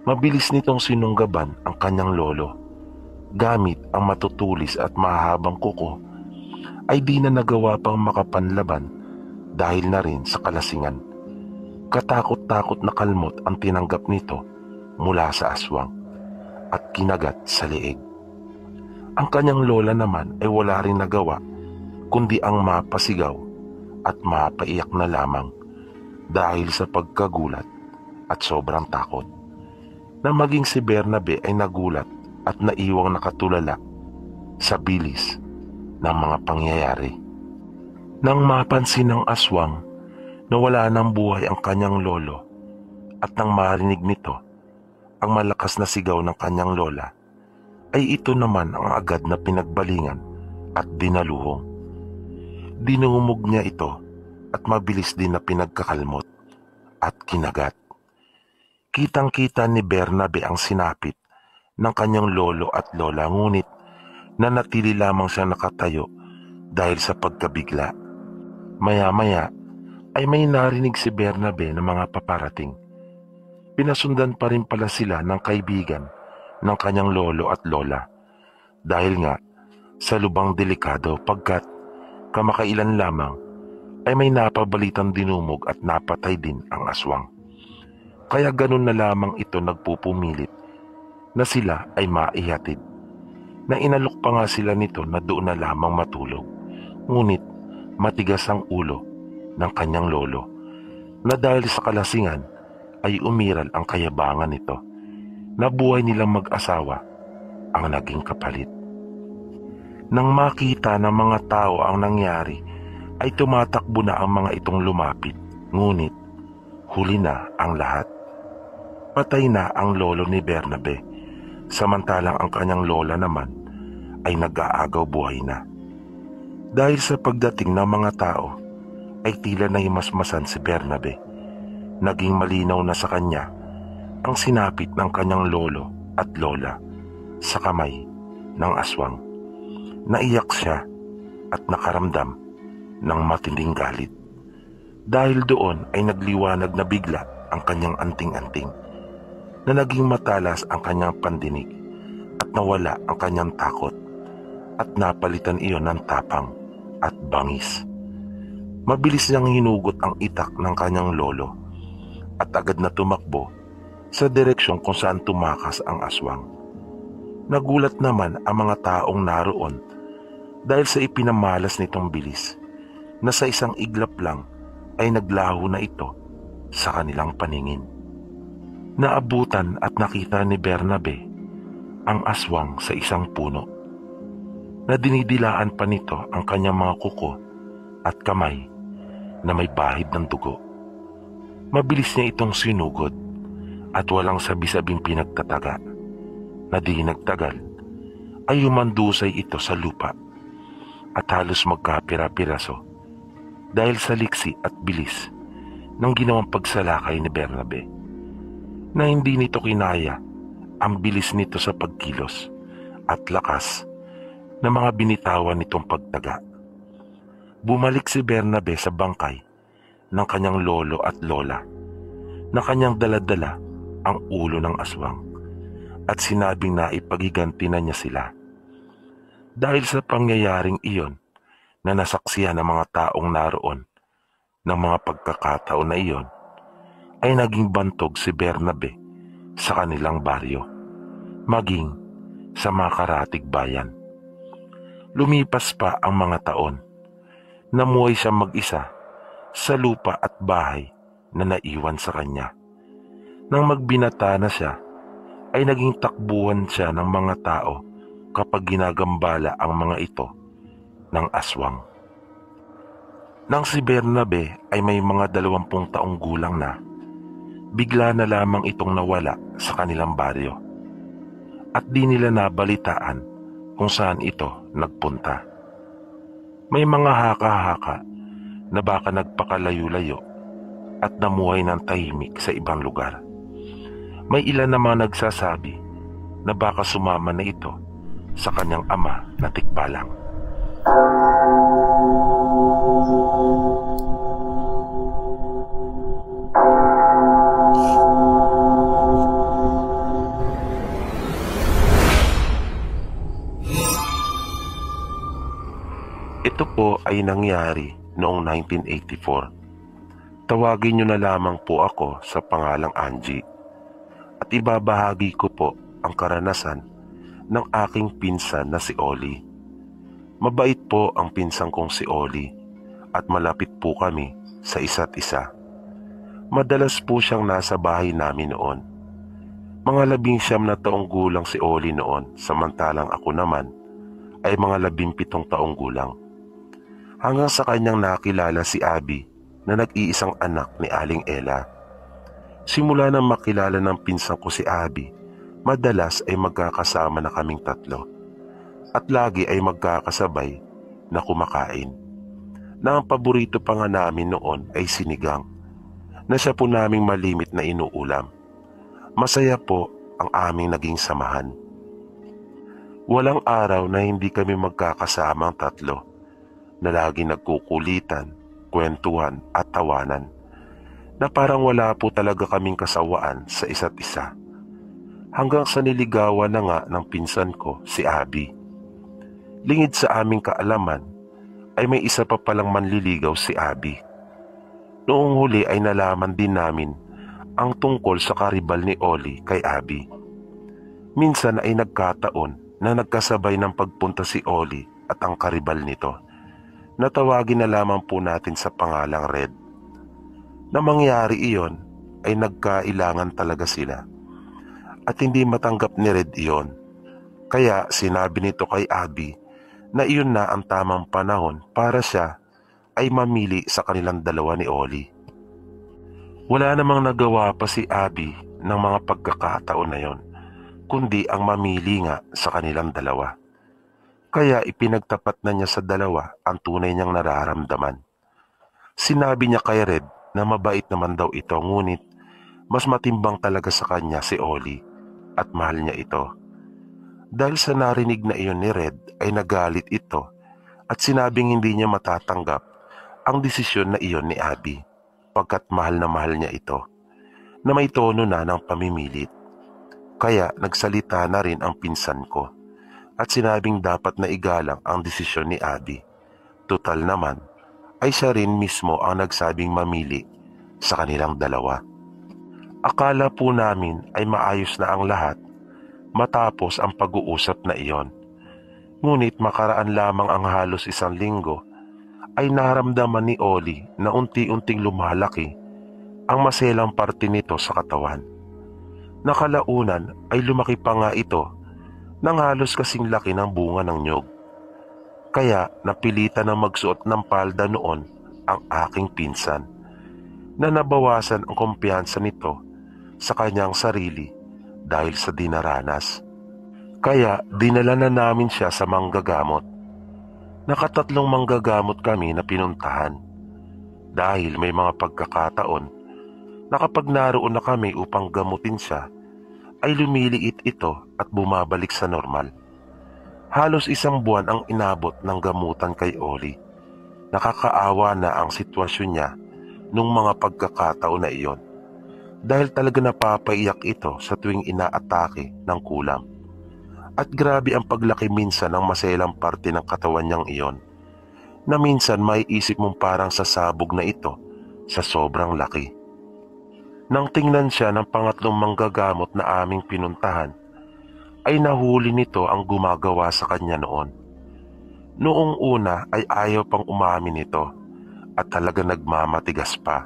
Mabilis nitong sinunggaban ang kanyang lolo gamit ang matutulis at mahabang kuko, ay di na nagawa pang makapanlaban dahil na rin sa kalasingan. Katakot-takot na kalmot ang tinanggap nito mula sa aswang at kinagat sa leeg. Ang kanyang lola naman ay wala rin nagawa kundi ang mapasigaw at mapaiyak na lamang dahil sa pagkagulat at sobrang takot, na maging si Bernabe ay nagulat at naiwang nakatulala sa bilis ng mga pangyayari. Nang mapansin ng aswang na wala ng buhay ang kanyang lolo at nang marinig nito ang malakas na sigaw ng kanyang lola, ay ito naman ang agad na pinagbalingan at dinaluhong. Dinungumog niya ito at mabilis din na pinagkakalmot at kinagat. Kitang-kita ni Bernabe ang sinapit ng kanyang lolo at lola, ngunit nanatili lamang siya nakatayo dahil sa pagkabigla. Maya-maya ay may narinig si Bernabe ng mga paparating. Pinasundan pa rin pala sila ng kaibigan ng kanyang lolo at lola dahil nga sa lubang delikado, pagkat kamakailan lamang ay may napabalitang dinumog at napatay din ang aswang. Kaya ganun na lamang ito nagpupumilit na sila ay maihatid, na inalok pa nga sila nito na doon na lamang matulog. Ngunit matigas ang ulo ng kanyang lolo, na dahil sa kalasingan ay umiral ang kayabangan nito, na buhay nilang mag-asawa ang naging kapalit. Nang makita ng mga tao ang nangyari, ay tumatakbo na ang mga itong lumapit, ngunit huli na ang lahat. Patay na ang lolo ni Bernabe, samantalang ang kanyang lola naman ay nag-aagaw buhay na. Dahil sa pagdating ng mga tao ay tila nahimasmasan si Bernabe. Naging malinaw na sa kanya ang sinapit ng kanyang lolo at lola sa kamay ng aswang. Naiyak siya at nakaramdam ng matinding galit. Dahil doon ay nagliwanag na bigla ang kanyang anting-anting, na naging matalas ang kanyang pandinig at nawala ang kanyang takot at napalitan iyon ng tapang at bangis. Mabilis niyang hinugot ang itak ng kanyang lolo at agad na tumakbo sa direksyon kung saan tumakas ang aswang. Nagulat naman ang mga taong naroon dahil sa ipinamalas nitong bilis, na sa isang iglap lang ay naglaho na ito sa kanilang paningin. Naabutan at nakita ni Bernabe ang aswang sa isang puno, na dinidilaan pa nito ang kanyang mga kuko at kamay na may bahid ng dugo. Mabilis niya itong sinugod at walang sabi-sabing pinagtataga, na di nagtagal ay humandusay ito sa lupa at halos magkapira-piraso dahil sa liksi at bilis ng ginawang pagsalakay ni Bernabe, na hindi nito kinaya ang bilis nito sa pagkilos at lakas ng mga binitawan nitong pagtaga. Bumalik si Bernabe sa bangkay ng kanyang lolo at lola na kanyang daladala ang ulo ng aswang at sinabing na ipagiganti na niya sila. Dahil sa pangyayaring iyon na nasaksihan ng mga taong naroon ng mga pagkakataon na iyon, ay naging bantog si Bernabe sa kanilang baryo, maging sa mga karatig bayan. Lumipas pa ang mga taon, namuhay siya mag-isa sa lupa at bahay na naiwan sa kanya. Nang magbinata na siya, ay naging takbuhan siya ng mga tao kapag ginagambala ang mga ito ng aswang. Nang si Bernabe ay may mga 20 taong gulang na, bigla na lamang itong nawala sa kanilang baryo at di nila nabalitaan kung saan ito nagpunta. May mga haka-haka na baka nagpakalayo-layo at namuhay ng tahimik sa ibang lugar. May ilan namang nagsasabi na baka sumama na ito sa kanyang ama na tikbalang. Ito po ay nangyari noong 1984. Tawagin niyo na lamang po ako sa pangalang Angie at ibabahagi ko po ang karanasan ng aking pinsan na si Oli. Mabait po ang pinsang kong si Oli at malapit po kami sa isa't isa. Madalas po siyang nasa bahay namin noon. Mga 19 na taong gulang si Oli noon, samantalang ako naman ay mga 17 taong gulang. Hanggang sa kanyang nakilala si Abby na nag-iisang anak ni Aling Ella. Simula nang makilala ng pinsan ko si Abby, madalas ay magkakasama na kaming tatlo at lagi ay magkakasabay na kumakain. Na ang paborito pa nga namin noon ay sinigang, na siya po naming malimit na inuulam. Masaya po ang aming naging samahan. Walang araw na hindi kami magkakasama ang tatlo, na lagi nagkukulitan, kwentuhan at tawanan, na parang wala po talaga kaming kasawaan sa isa't isa. Hanggang sa niligawan na nga ng pinsan ko si Abby. Lingid sa aming kaalaman ay may isa pa palang manliligaw si Abby. Noong huli ay nalaman din namin ang tungkol sa karibal ni Oli kay Abby. Minsan ay nagkataon na nagkasabay ng pagpunta si Oli at ang karibal nito. Natawagin na lamang po natin sa pangalang Red. Na mangyari iyon ay nagkailangan talaga sila. At hindi matanggap ni Red iyon. Kaya sinabi nito kay Abby na iyon na ang tamang panahon para siya ay mamili sa kanilang dalawa ni Oli. Wala namang nagawa pa si Abby ng mga pagkakataon na yon, kundi ang mamili nga sa kanilang dalawa. Kaya ipinagtapat na niya sa dalawa ang tunay niyang nararamdaman. Sinabi niya kay Red na mabait naman daw ito, ngunit mas matimbang talaga sa kanya si Oli at mahal niya ito. Dahil sa narinig na iyon ni Red ay nagalit ito at sinabing hindi niya matatanggap ang desisyon na iyon ni Abby, pagkat mahal niya ito, na may tono na ng pamimilit. Kaya nagsalita na rin ang pinsan ko at sinabing dapat na igalang ang desisyon ni Abby. Tutal naman ay siya rin mismo ang nagsabing mamili sa kanilang dalawa. Akala po namin ay maayos na ang lahat matapos ang pag-uusap na iyon. Ngunit makaraan lamang ang halos 1 linggo ay naramdaman ni Oli na unti-unting lumalaki ang maselang parte nito sa katawan. Nakalaunan ay lumaki pa nga ito nang halos kasing laki ng bunga ng nyog. Kaya napilitan na magsuot ng palda noon ang aking pinsan, na nabawasan ang kumpiyansa nito sa kanyang sarili dahil sa dinaranas. Kaya dinala na namin siya sa manggagamot. Nakatatlong manggagamot kami na pinuntahan dahil may mga pagkakataon na kapag naroon na kami upang gamutin siya ay lumiliit ito at bumabalik sa normal. Halos 1 buwan ang inabot ng gamutan kay Oli. Nakakaawa na ang sitwasyon niya nung mga pagkakataon na iyon dahil talaga napapaiyak ito sa tuwing inaatake ng kulam. At grabe ang paglaki minsan ng maselang parte ng katawan niyang iyon na minsan may isip mong parang sasabog na ito sa sobrang laki. Nang tingnan siya ng pangatlong manggagamot na aming pinuntahan, ay nahuli nito ang gumagawa sa kanya noon. Noong una ay ayaw pang umamin nito at talaga nagmamatigas pa.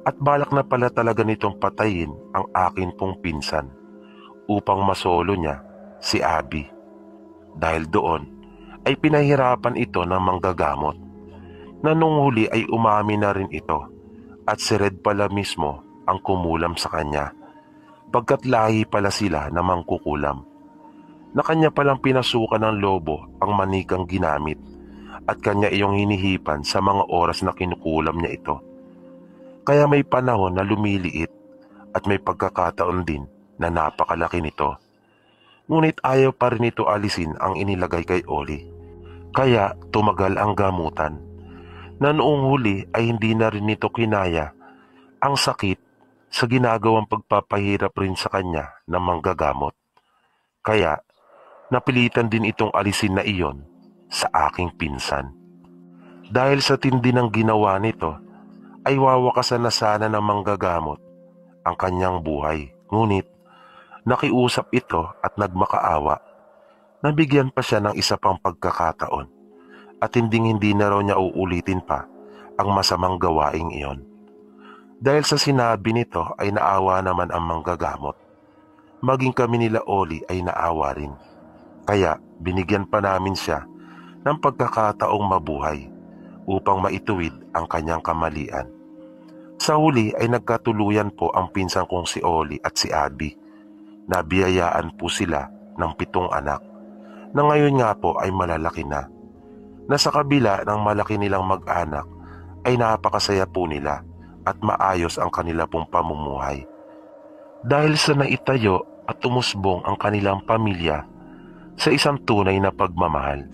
At balak na pala talaga nitong patayin ang akin pong pinsan upang masolo niya si Abby. Dahil doon ay pinahirapan ito ng manggagamot na nung huli ay umamin na rin ito at si Red pala mismo ang kumulam sa kanya pagkat lahi pala sila na mangkukulam. Na kanya palang pinasukan ng lobo ang manikang ginamit at kanya iyong hinihipan sa mga oras na kinukulam niya ito. Kaya may panahon na lumiliit at may pagkakataon din na napakalaki nito. Ngunit ayaw pa rin ito alisin ang inilagay kay Oli. Kaya tumagal ang gamutan na noong huli ay hindi na rin nito kinaya ang sakit sa ginagawang pagpapahirap rin sa kanya ng manggagamot. Kaya napilitan din itong alisin na iyon sa aking pinsan. Dahil sa tindi ng ginawa nito ay wawakasan na sana ng manggagamot ang kanyang buhay. Ngunit nakiusap ito at nagmakaawa. Nabigyan pa siya ng isa pang pagkakataon at hindi na raw niya uulitin pa ang masamang gawaing iyon. Dahil sa sinabi nito ay naawa naman ang manggagamot. Maging kami nila Oli ay naawa rin. Kaya binigyan pa namin siya ng pagkakataong mabuhay upang maituwid ang kanyang kamalian. Sa huli ay nagkatuluyan po ang pinsan kong si Oli at si Abby. Nabiyayaan po sila ng 7 anak na ngayon nga po ay malalaki na. Na sa kabila ng malaki nilang mag-anak ay napakasaya po nila at maayos ang kanila pong pamumuhay. Dahil sa naitayo at umusbong ang kanilang pamilya sa isang tunay na pagmamahal.